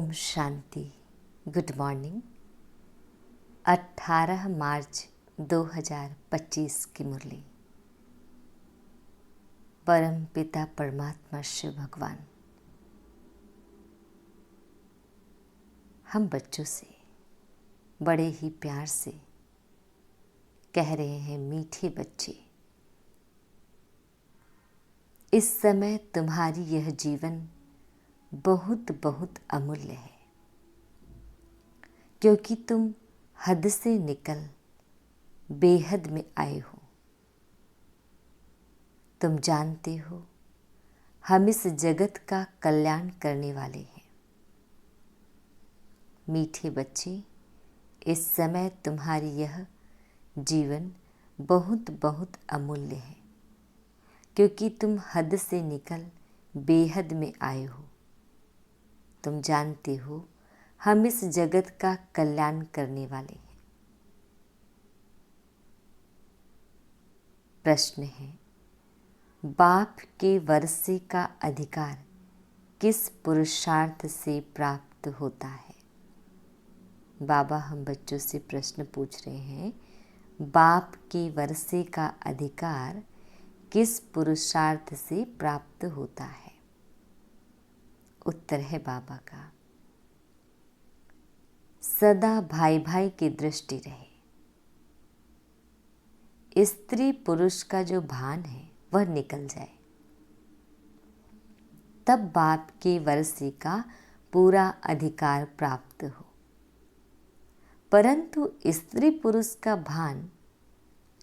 Om Shanti. Good morning. 18 मार्च 2025 की मुरली। परम पिता परमात्मा शिव भगवान हम बच्चों से बड़े ही प्यार से कह रहे हैं, मीठे बच्चे, इस समय तुम्हारी यह जीवन बहुत बहुत अमूल्य है, क्योंकि तुम हद से निकल बेहद में आए हो। तुम जानते हो हम इस जगत का कल्याण करने वाले हैं। मीठे बच्चे, इस समय तुम्हारी यह जीवन बहुत बहुत अमूल्य है, क्योंकि तुम हद से निकल बेहद में आए हो। तुम जानते हो हम इस जगत का कल्याण करने वाले हैं। प्रश्न है, बाप के वर्षे का अधिकार किस पुरुषार्थ से प्राप्त होता है? बाबा हम बच्चों से प्रश्न पूछ रहे हैं, बाप के वर्षे का अधिकार किस पुरुषार्थ से प्राप्त होता है? उत्तर है बाबा का, सदा भाई भाई की दृष्टि रहे। स्त्री पुरुष का जो भान है वह निकल जाए, तब बाप के वर्षे का पूरा अधिकार प्राप्त हो। परंतु स्त्री पुरुष का भान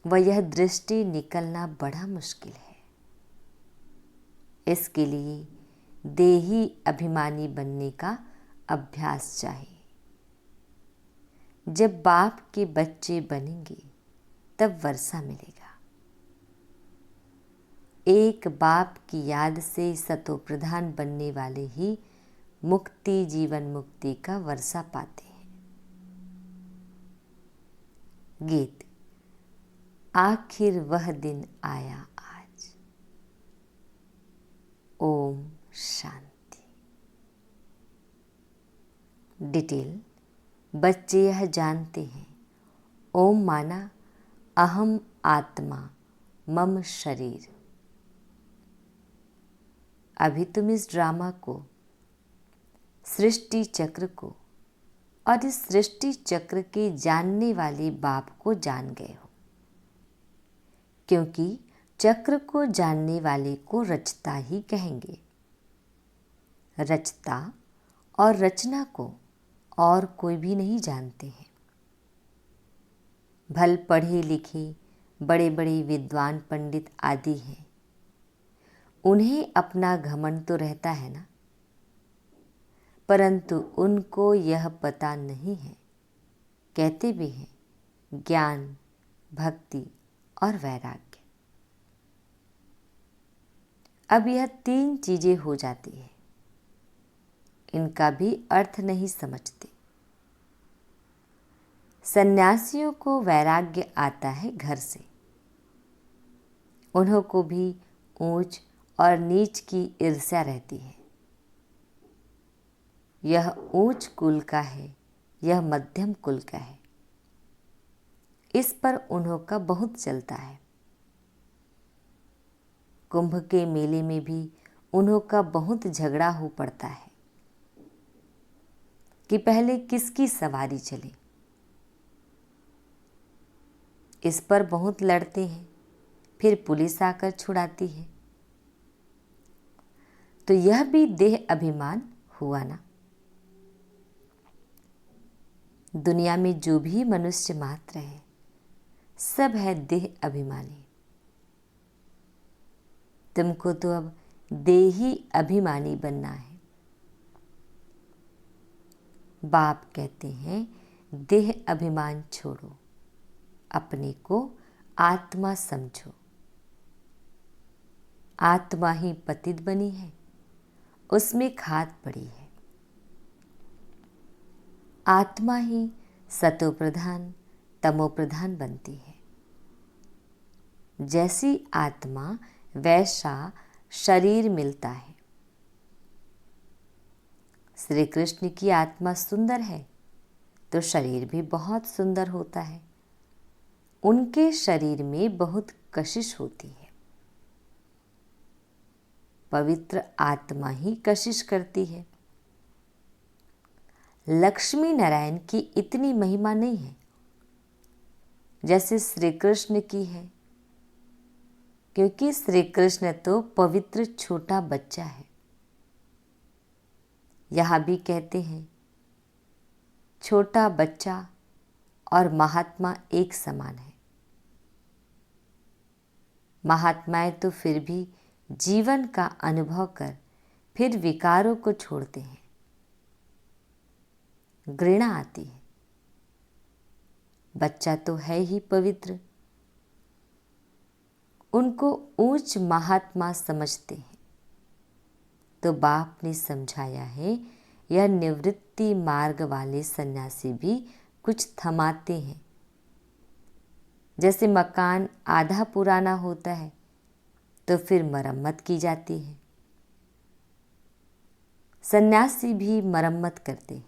व यह दृष्टि निकलना बड़ा मुश्किल है। इसके लिए देही अभिमानी बनने का अभ्यास चाहिए। जब बाप के बच्चे बनेंगे तब वर्षा मिलेगा। एक बाप की याद से सतो प्रधान बनने वाले ही मुक्ति, जीवन मुक्ति का वर्षा पाते हैं। गीत। आखिर वह दिन आया आज। ओम शांति। डिटेल। बच्चे यह जानते हैं, ओम माना अहम आत्मा मम शरीर। अभी तुम इस ड्रामा को, सृष्टि चक्र को और इस सृष्टि चक्र के जानने वाले बाप को जान गए हो, क्योंकि चक्र को जानने वाले को रचता ही कहेंगे। रचता और रचना को और कोई भी नहीं जानते हैं। भल पढ़े लिखे बड़े बड़े विद्वान पंडित आदि हैं, उन्हें अपना घमंड तो रहता है ना, परंतु उनको यह पता नहीं है। कहते भी हैं ज्ञान, भक्ति और वैराग्य। अब यह तीन चीजें हो जाती हैं, इनका भी अर्थ नहीं समझते। सन्यासियों को वैराग्य आता है घर से। उन्हों को भी ऊंच और नीच की ईर्ष्या रहती है। यह ऊंच कुल का है, यह मध्यम कुल का है, इस पर उन्हों का बहुत चलता है। कुंभ के मेले में भी उन्हों का बहुत झगड़ा हो पड़ता है कि पहले किसकी सवारी चले। इस पर बहुत लड़ते हैं, फिर पुलिस आकर छुड़ाती है। तो यह भी देह अभिमान हुआ ना। दुनिया में जो भी मनुष्य मात्र है, सब है देह अभिमानी। तुमको तो अब देही अभिमानी बनना है। बाप कहते हैं, देह अभिमान छोड़ो, अपने को आत्मा समझो। आत्मा ही पतित बनी है, उसमें खाद पड़ी है। आत्मा ही सतो प्रधान, तमो प्रधान बनती है। जैसी आत्मा वैसा शरीर मिलता है। श्री कृष्ण की आत्मा सुंदर है तो शरीर भी बहुत सुंदर होता है। उनके शरीर में बहुत कशिश होती है। पवित्र आत्मा ही कशिश करती है। लक्ष्मी नारायण की इतनी महिमा नहीं है जैसे श्री कृष्ण की है, क्योंकि श्री कृष्ण तो पवित्र छोटा बच्चा है। यहाँ भी कहते हैं छोटा बच्चा और महात्मा एक समान है। महात्माएं तो फिर भी जीवन का अनुभव कर फिर विकारों को छोड़ते हैं। घृणा आती है। बच्चा तो है ही पवित्र, उनको ऊंच महात्मा समझते हैं। तो बाप ने समझाया है, यह निवृत्ति मार्ग वाले सन्यासी भी कुछ थमाते हैं। जैसे मकान आधा पुराना होता है तो फिर मरम्मत की जाती है। सन्यासी भी मरम्मत करते हैं।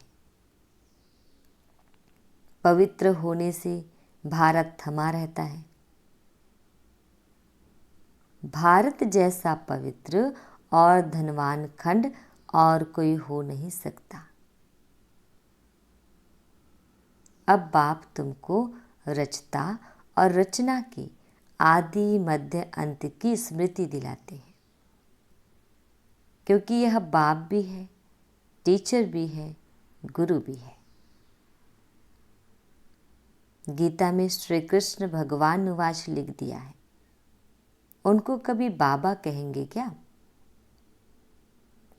पवित्र होने से भारत थमा रहता है। भारत जैसा पवित्र और धनवान खंड और कोई हो नहीं सकता। अब बाप तुमको रचता और रचना की आदि मध्य अंत की स्मृति दिलाते हैं, क्योंकि यह बाप भी है, टीचर भी है, गुरु भी है। गीता में श्री कृष्ण भगवान उवाच लिख दिया है। उनको कभी बाबा कहेंगे क्या?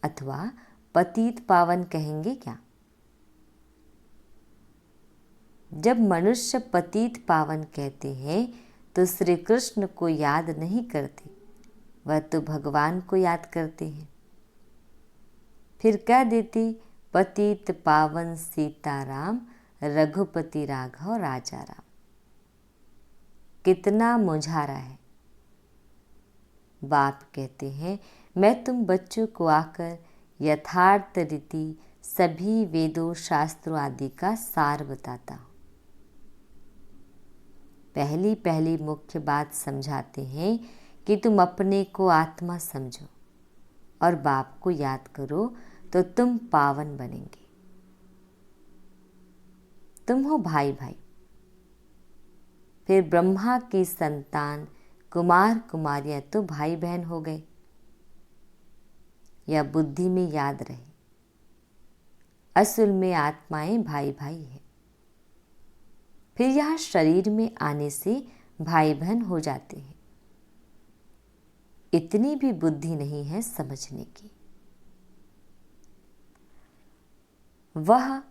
अथवा पतित पावन कहेंगे क्या? जब मनुष्य पतित पावन कहते हैं तो श्री कृष्ण को याद नहीं करते, वह तो भगवान को याद करते हैं। फिर कह देते पतित पावन सीताराम, रघुपति राघव राजा राम। कितना मुझारा है। बाप कहते हैं, मैं तुम बच्चों को आकर यथार्थ रीति सभी वेदों शास्त्रों आदि का सार बताता हूँ। पहली पहली मुख्य बात समझाते हैं कि तुम अपने को आत्मा समझो और बाप को याद करो तो तुम पावन बनेंगे। तुम हो भाई भाई। फिर ब्रह्मा की संतान कुमार कुमारियां तो भाई बहन हो गए। यह बुद्धि में याद रहे, असल में आत्माएं भाई भाई है। फिर यहाँ शरीर में आने से भाई बहन हो जाते हैं। इतनी भी बुद्धि नहीं है समझने की। वह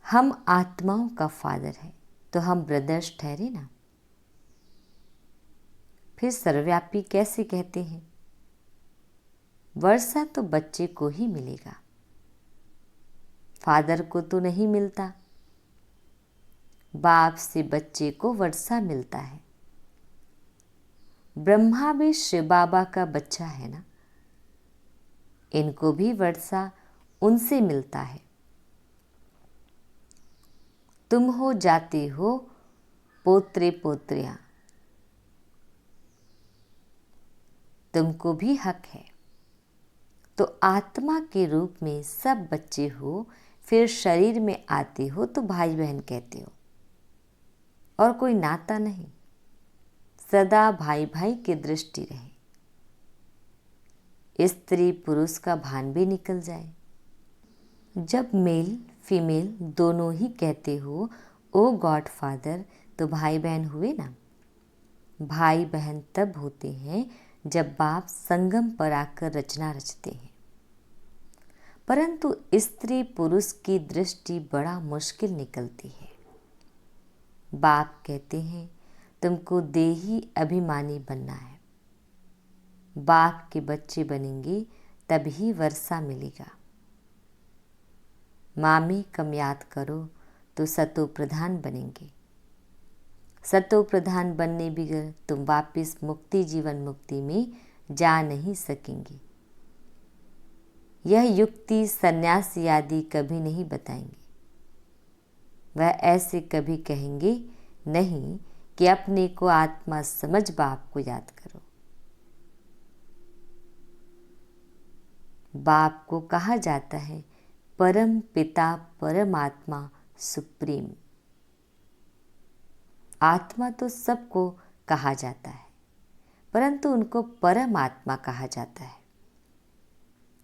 हम आत्माओं का फादर है तो हम ब्रदर्स ठहरे ना। फिर सर्वव्यापी कैसे कहते हैं? वर्षा तो बच्चे को ही मिलेगा, फादर को तो नहीं मिलता। बाप से बच्चे को वर्षा मिलता है। ब्रह्मा भी शिव बाबा का बच्चा है ना, इनको भी वर्षा उनसे मिलता है। तुम हो जाते हो पोत्रे पोत्रियां, तुमको भी हक है। तो आत्मा के रूप में सब बच्चे हो, फिर शरीर में आते हो तो भाई बहन कहते हो, और कोई नाता नहीं। सदा भाई भाई की दृष्टि रहे। स्त्री पुरुष का भान भी निकल जाए। जब मेल फीमेल दोनों ही कहते हो ओ गॉड फादर, तो भाई बहन हुए ना। भाई बहन तब होते हैं जब बाप संगम पर आकर रचना रचते हैं। परंतु स्त्री पुरुष की दृष्टि बड़ा मुश्किल निकलती है। बाप कहते हैं तुमको देही अभिमानी बनना है। बाप के बच्चे बनेंगे तभी वर्षा मिलेगा। मामी कम याद करो तो सतो प्रधान बनेंगे। सतो प्रधान बनने बगैर तुम वापिस मुक्ति जीवन मुक्ति में जा नहीं सकेंगे। यह युक्ति सन्यासी आदि कभी नहीं बताएंगे। वह ऐसे कभी कहेंगे नहीं कि अपने को आत्मा समझ बाप को याद करो। बाप को कहा जाता है परम पिता, परमात्मा, सुप्रीम। आत्मा तो सबको कहा जाता है, परंतु उनको परमात्मा कहा जाता है।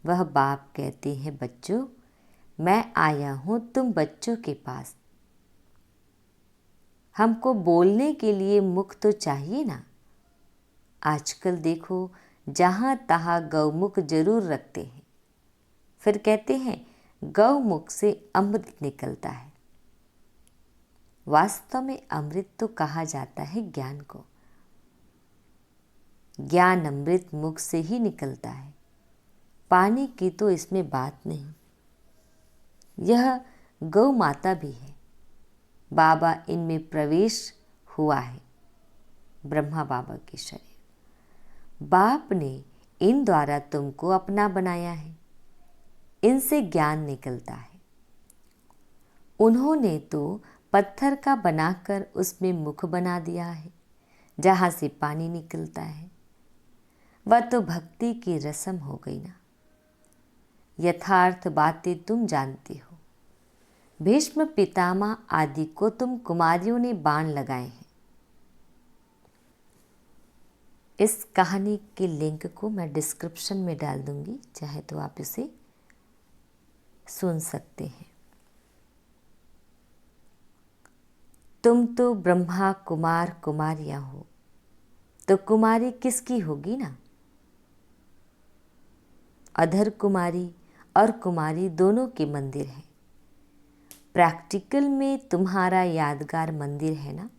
वह बाप कहते हैं, बच्चों मैं आया हूं तुम बच्चों के पास। हमको बोलने के लिए मुख तो चाहिए ना। आजकल देखो जहां तहां गौमुख जरूर रखते हैं, फिर कहते हैं गौमुख से अमृत निकलता है। वास्तव में अमृत तो कहा जाता है ज्ञान को। ज्ञान अमृत मुख से ही निकलता है, पानी की तो इसमें बात नहीं। यह गौ माता भी है। बाबा इनमें प्रवेश हुआ है, ब्रह्मा बाबा के शरीर। बाप ने इन द्वारा तुमको अपना बनाया है। इनसे ज्ञान निकलता है। उन्होंने तो पत्थर का बनाकर उसमें मुख बना दिया है, जहां से पानी निकलता है। वह तो भक्ति की रस्म हो गई ना। यथार्थ बातें तुम जानते हो। भीष्म पितामह आदि को तुम कुमारियों ने बाण लगाए हैं। इस कहानी के लिंक को मैं डिस्क्रिप्शन में डाल दूंगी, चाहे तो आप इसे सुन सकते हैं। तुम तो ब्रह्मा कुमार कुमारियां हो, तो कुमारी किसकी होगी ना। अधर कुमारी और कुमारी दोनों के मंदिर हैं। प्रैक्टिकल में तुम्हारा यादगार मंदिर है ना।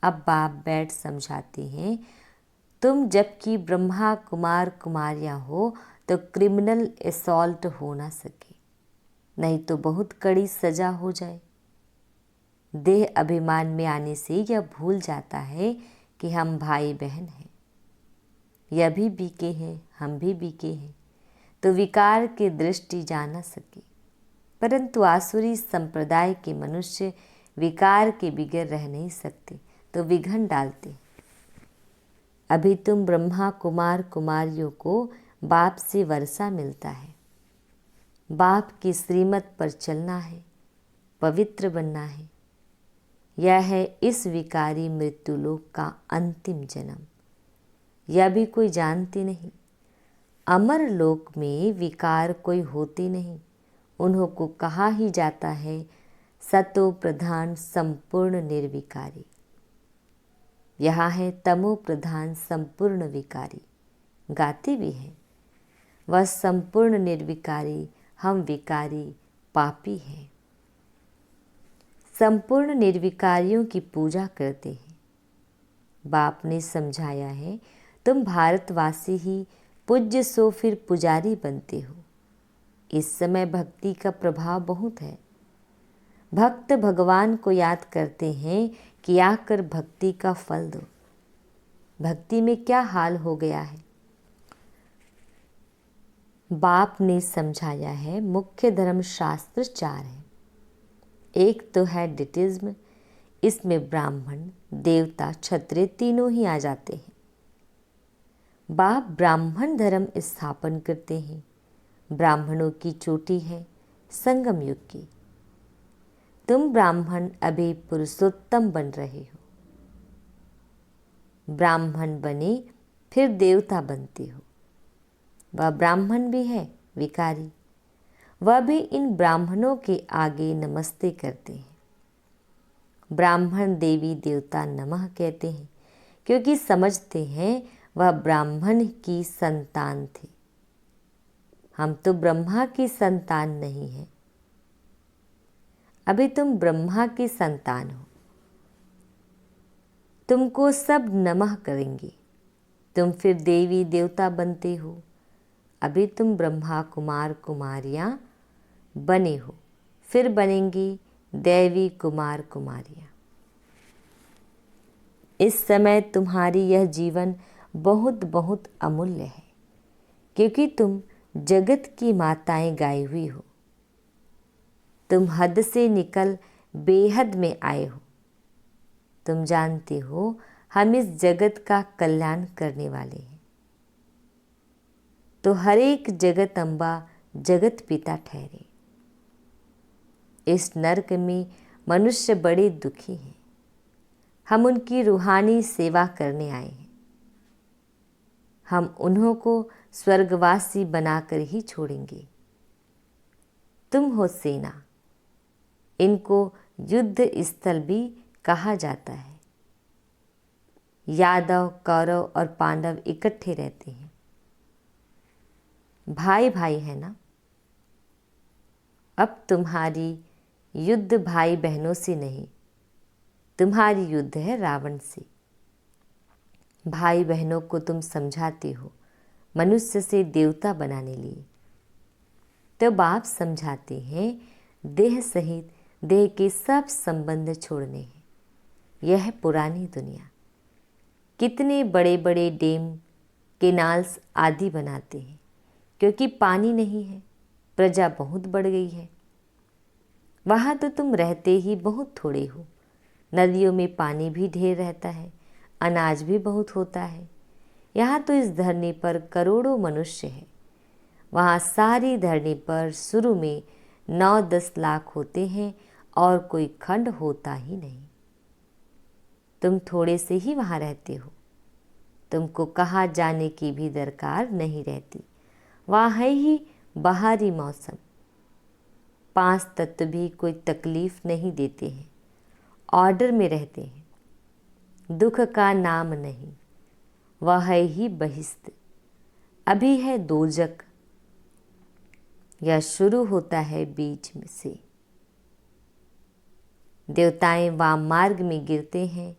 अब बाप बैठ समझाते हैं, तुम जबकि ब्रह्मा कुमार कुमारियां हो तो क्रिमिनल असॉल्ट हो ना सके, नहीं तो बहुत कड़ी सजा हो जाए। देह अभिमान में आने से यह भूल जाता है कि हम भाई बहन हैं। यह भी बीके हैं, हम भी बीके हैं, तो विकार की दृष्टि जा न सके। परंतु आसुरी संप्रदाय के मनुष्य विकार के बिगैर रह नहीं सकते, तो विघन डालते। अभी तुम ब्रह्मा कुमार कुमारियों को बाप से वर्षा मिलता है। बाप की श्रीमत पर चलना है, पवित्र बनना है। यह है इस विकारी मृत्युलोक का अंतिम जन्म। यह भी कोई जानते नहीं। अमर लोक में विकार कोई होते नहीं। उन्हों को कहा ही जाता है सतो प्रधान संपूर्ण निर्विकारी। यहाँ है तमो प्रधान संपूर्ण विकारी। गाते भी हैं, वह संपूर्ण निर्विकारी, हम विकारी पापी हैं। संपूर्ण निर्विकारियों की पूजा करते हैं। बाप ने समझाया है, तुम भारतवासी ही पूज्य सो फिर पुजारी बनते हो। इस समय भक्ति का प्रभाव बहुत है। भक्त भगवान को याद करते हैं कि आकर भक्ति का फल दो। भक्ति में क्या हाल हो गया है। बाप ने समझाया है, मुख्य धर्म शास्त्र 4 हैं। एक तो है डिटिज्म, इसमें ब्राह्मण देवता क्षत्रिय तीनों ही आ जाते हैं। बाप ब्राह्मण धर्म स्थापन करते हैं। ब्राह्मणों की चोटी है संगम युग की। तुम ब्राह्मण अभी पुरुषोत्तम बन रहे हो। ब्राह्मण बने फिर देवता बनते हो। वह ब्राह्मण भी है विकारी, वह भी इन ब्राह्मणों के आगे नमस्ते करते हैं। ब्राह्मण देवी देवता नमः कहते हैं, क्योंकि समझते हैं वह ब्राह्मण की संतान थे। हम तो ब्रह्मा की संतान नहीं है। अभी तुम ब्रह्मा की संतान हो। तुमको सब नमः करेंगे। तुम फिर देवी देवता बनते हो। अभी तुम ब्रह्मा कुमार कुमारियां बने हो, फिर बनेंगी देवी कुमार कुमारियां। इस समय तुम्हारी यह जीवन बहुत बहुत अमूल्य है, क्योंकि तुम जगत की माताएं गाई हुई हो। तुम हद से निकल बेहद में आए हो। तुम जानते हो हम इस जगत का कल्याण करने वाले हैं। तो हर एक जगत अम्बा जगत पिता ठहरे। इस नरक में मनुष्य बड़े दुखी हैं। हम उनकी रूहानी सेवा करने आए हैं। हम उन्हों को स्वर्गवासी बनाकर ही छोड़ेंगे। तुम हो सेना। इनको युद्ध स्थल भी कहा जाता है। यादव, कौरव और पांडव इकट्ठे रहते हैं। भाई भाई है ना। अब तुम्हारी युद्ध भाई बहनों से नहीं, तुम्हारी युद्ध है रावण से। भाई बहनों को तुम समझाते हो मनुष्य से देवता बनाने लिए। तो बाप समझाते हैं देह सहित देह के सब संबंध छोड़ने हैं। यह है पुरानी दुनिया। कितने बड़े बड़े डैम, केनाल्स आदि बनाते हैं क्योंकि पानी नहीं है, प्रजा बहुत बढ़ गई है। वहाँ तो तुम रहते ही बहुत थोड़े हो। नदियों में पानी भी ढेर रहता है, अनाज भी बहुत होता है। यहाँ तो इस धरनी पर करोड़ों मनुष्य हैं। वहाँ सारी धरनी पर शुरू में 9-10 लाख होते हैं और कोई खंड होता ही नहीं। तुम थोड़े से ही वहाँ रहते हो। तुमको कहाँ जाने की भी दरकार नहीं रहती। वहाँ है ही बाहरी मौसम। 5 तत्व भी कोई तकलीफ नहीं देते हैं, ऑर्डर में रहते हैं। दुख का नाम नहीं, वह है ही बहिष्त। अभी है दोजक, यह शुरू होता है बीच में से। देवताएं वाम मार्ग में गिरते हैं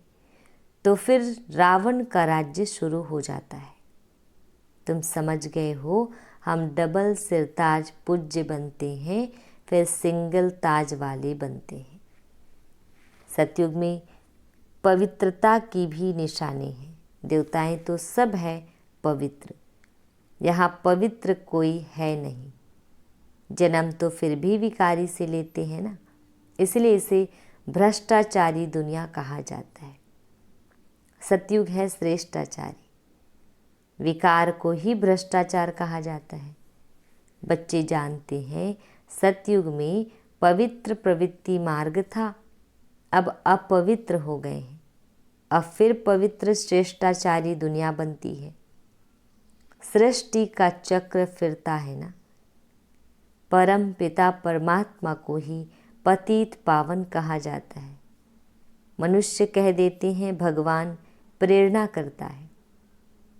तो फिर रावण का राज्य शुरू हो जाता है। तुम समझ गए हो, हम डबल सिरताज पूज्य बनते हैं, फिर सिंगल ताज वाले बनते हैं। सतयुग में पवित्रता की भी निशानी है। देवताएं तो सब है पवित्र, यहाँ पवित्र कोई है नहीं। जन्म तो फिर भी विकारी से लेते हैं ना, इसलिए इसे भ्रष्टाचारी दुनिया कहा जाता है। सतयुग है श्रेष्ठाचारी, विकार को ही भ्रष्टाचार कहा जाता है। बच्चे जानते हैं सतयुग में पवित्र प्रवृत्ति मार्ग था, अब अपवित्र हो गए हैं। अब फिर पवित्र श्रेष्ठाचारी दुनिया बनती है। सृष्टि का चक्र फिरता है ना। परम पिता परमात्मा को ही पतित पावन कहा जाता है। मनुष्य कह देते हैं भगवान प्रेरणा करता है।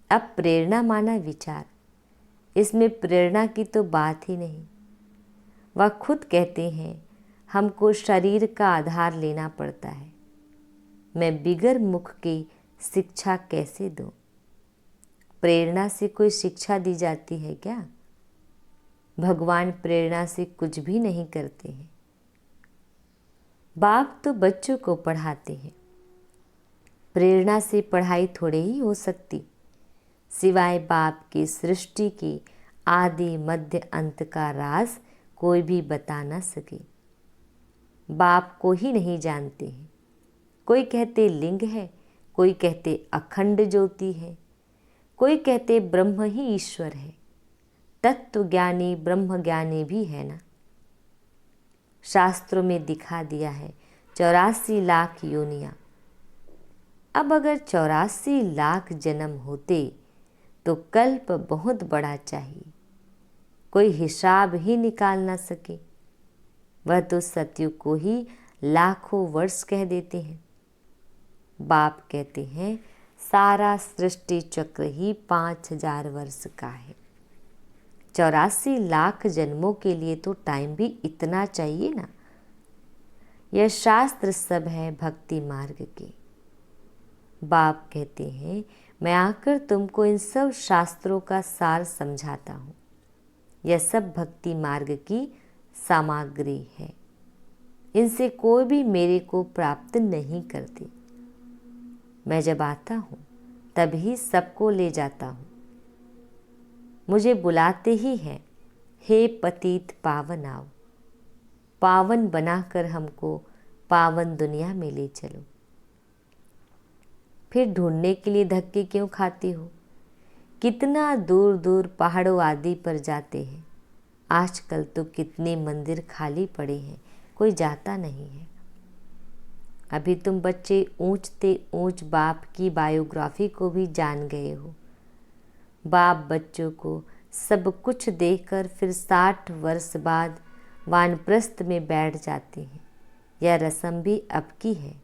अब प्रेरणा माना विचार, इसमें प्रेरणा की तो बात ही नहीं। वह खुद कहते हैं हमको शरीर का आधार लेना पड़ता है। मैं बिगर मुख की शिक्षा कैसे दूं? प्रेरणा से कोई शिक्षा दी जाती है क्या? भगवान प्रेरणा से कुछ भी नहीं करते हैं। बाप तो बच्चों को पढ़ाते हैं, प्रेरणा से पढ़ाई थोड़े ही हो सकती। सिवाय बाप की सृष्टि के आदि मध्य अंत का राज कोई भी बता न सके। बाप को ही नहीं जानते हैं। कोई कहते लिंग है, कोई कहते अखंड ज्योति है, कोई कहते ब्रह्म ही ईश्वर है। तत्व ज्ञानी ब्रह्म ज्ञानी भी है ना। शास्त्रों में दिखा दिया है 84 लाख योनियां। अब अगर 84 लाख जन्म होते तो कल्प बहुत बड़ा चाहिए, कोई हिसाब ही निकाल ना सके। वह तो सतयुग को ही लाखों वर्ष कह देते हैं। बाप कहते हैं सारा सृष्टि चक्र ही 5000 वर्ष का है। 84 लाख जन्मों के लिए तो टाइम भी इतना चाहिए ना। यह शास्त्र सब है भक्ति मार्ग के। बाप कहते हैं मैं आकर तुमको इन सब शास्त्रों का सार समझाता हूँ। यह सब भक्ति मार्ग की सामग्री है। इनसे कोई भी मेरे को प्राप्त नहीं करती। मैं जब आता हूँ तभी सबको ले जाता हूँ। मुझे बुलाते ही हैं हे पतित पावन आओ, पावन बनाकर हमको पावन दुनिया में ले चलो। फिर ढूंढने के लिए धक्के क्यों खाती हो? कितना दूर दूर पहाड़ों आदि पर जाते हैं। आजकल तो कितने मंदिर खाली पड़े हैं, कोई जाता नहीं है। अभी तुम बच्चे ऊंचते ऊंच बाप की बायोग्राफी को भी जान गए हो। बाप बच्चों को सब कुछ देकर फिर 60 वर्ष बाद वानप्रस्थ में बैठ जाते हैं। यह रस्म भी अब की है,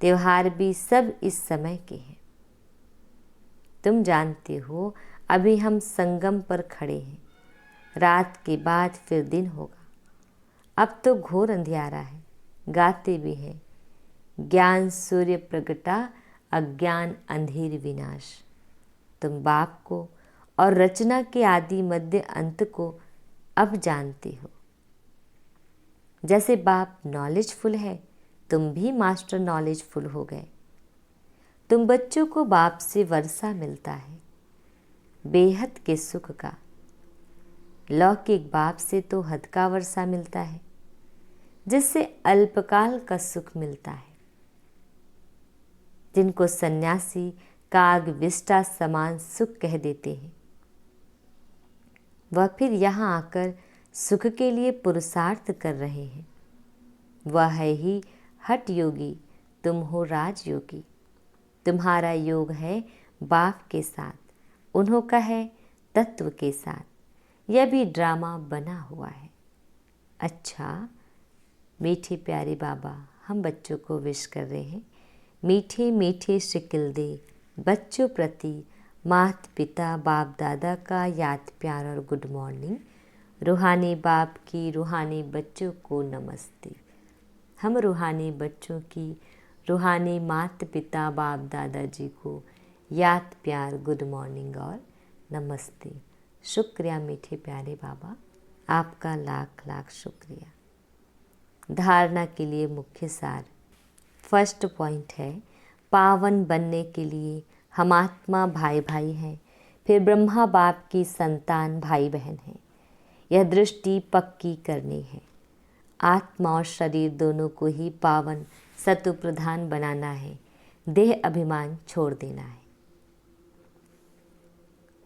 त्योहार भी सब इस समय के हैं। तुम जानते हो अभी हम संगम पर खड़े हैं, रात के बाद फिर दिन होगा। अब तो घोर अंधियारा है। गाते भी हैं, ज्ञान सूर्य प्रगटा, अज्ञान अंधेर विनाश। तुम बाप को और रचना के आदि मध्य अंत को अब जानते हो। जैसे बाप नॉलेजफुल है, तुम भी मास्टर नॉलेजफुल हो गए। तुम बच्चों को बाप से वर्षा मिलता है, बेहद के सुख का। लौकिक बाप से तो हद का वर्षा मिलता है, जिससे अल्पकाल का सुख मिलता है। जिनको सन्यासी काग विष्टा समान सुख कह देते हैं, वह फिर यहाँ आकर सुख के लिए पुरुषार्थ कर रहे हैं। वह है ही हठ योगी, तुम हो राज योगी। तुम्हारा योग है बाप के साथ, उन्हों का है तत्व के साथ। यह भी ड्रामा बना हुआ है। अच्छा, मीठे प्यारे बाबा हम बच्चों को विश कर रहे हैं। मीठे मीठे शिकिल दे बच्चों प्रति माता पिता बाप दादा का याद प्यार और गुड मॉर्निंग। रूहानी बाप की रूहानी बच्चों को नमस्ते। हम रूहानी बच्चों की रूहानी माता पिता बाप दादाजी को याद प्यार गुड मॉर्निंग और नमस्ते। शुक्रिया मीठे प्यारे बाबा, आपका लाख लाख शुक्रिया। धारणा के लिए मुख्य सार। फर्स्ट पॉइंट है, पावन बनने के लिए हम आत्मा भाई भाई हैं, फिर ब्रह्मा बाप की संतान भाई बहन हैं। यह दृष्टि पक्की करनी है। आत्मा और शरीर दोनों को ही पावन सत्व प्रधान बनाना है। देह अभिमान छोड़ देना है।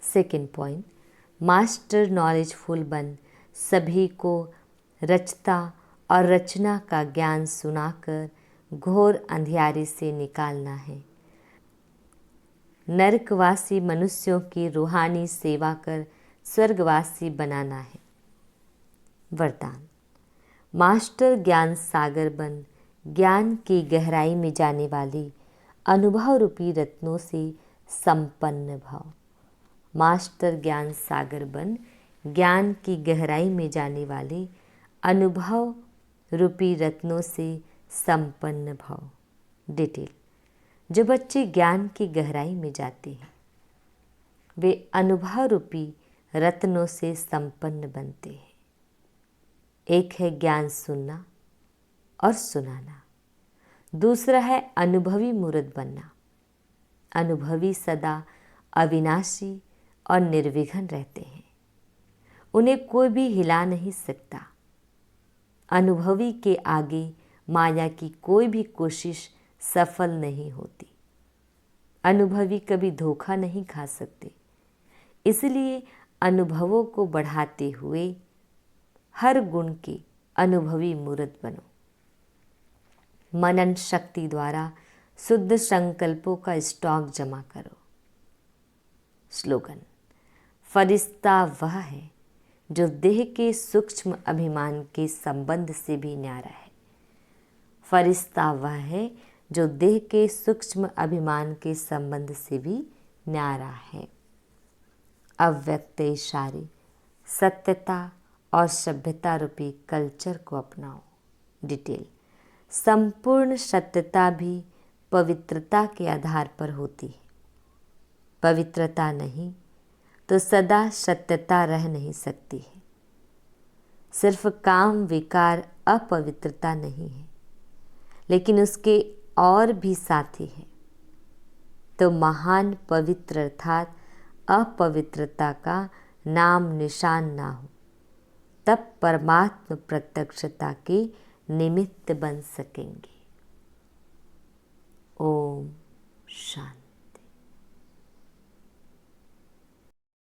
सेकंड पॉइंट, मास्टर नॉलेजफुल बन सभी को रचता और रचना का ज्ञान सुनाकर घोर अंधियारे से निकालना है। नरकवासी मनुष्यों की रूहानी सेवा कर स्वर्गवासी बनाना है। वरदान, मास्टर ज्ञान सागर बन ज्ञान की गहराई में जाने वाली अनुभव रूपी रत्नों से संपन्न भव। मास्टर ज्ञान सागर बन ज्ञान की गहराई में जाने वाले अनुभव रूपी रत्नों से संपन्न भव। डिटेल, जो बच्चे ज्ञान की गहराई में जाते हैं वे अनुभव रूपी रत्नों से संपन्न बनते हैं। एक है ज्ञान सुनना और सुनाना, दूसरा है अनुभवी मूर्त बनना। अनुभवी सदा अविनाशी और निर्विघ्न रहते हैं, उन्हें कोई भी हिला नहीं सकता। अनुभवी के आगे माया की कोई भी कोशिश सफल नहीं होती। अनुभवी कभी धोखा नहीं खा सकते। इसलिए अनुभवों को बढ़ाते हुए हर गुण के अनुभवी मूर्त बनो। मनन शक्ति द्वारा शुद्ध संकल्पों का स्टॉक जमा करो। स्लोगन, फरिश्ता वह है जो देह के सूक्ष्म अभिमान के संबंध से भी न्यारा है। फरिश्ता वह है जो देह के सूक्ष्म अभिमान के संबंध से भी न्यारा है। अव्यक्त इशारे, सत्यता और सभ्यता रूपी कल्चर को अपनाओ। डिटेल, संपूर्ण सत्यता भी पवित्रता के आधार पर होती है। पवित्रता नहीं तो सदा सत्यता रह नहीं सकती है। सिर्फ काम विकार अपवित्रता नहीं है, लेकिन उसके और भी साथी है। तो महान पवित्र अर्थात अपवित्रता का नाम निशान ना हो, तब परमात्म प्रत्यक्षता के निमित्त बन सकेंगे।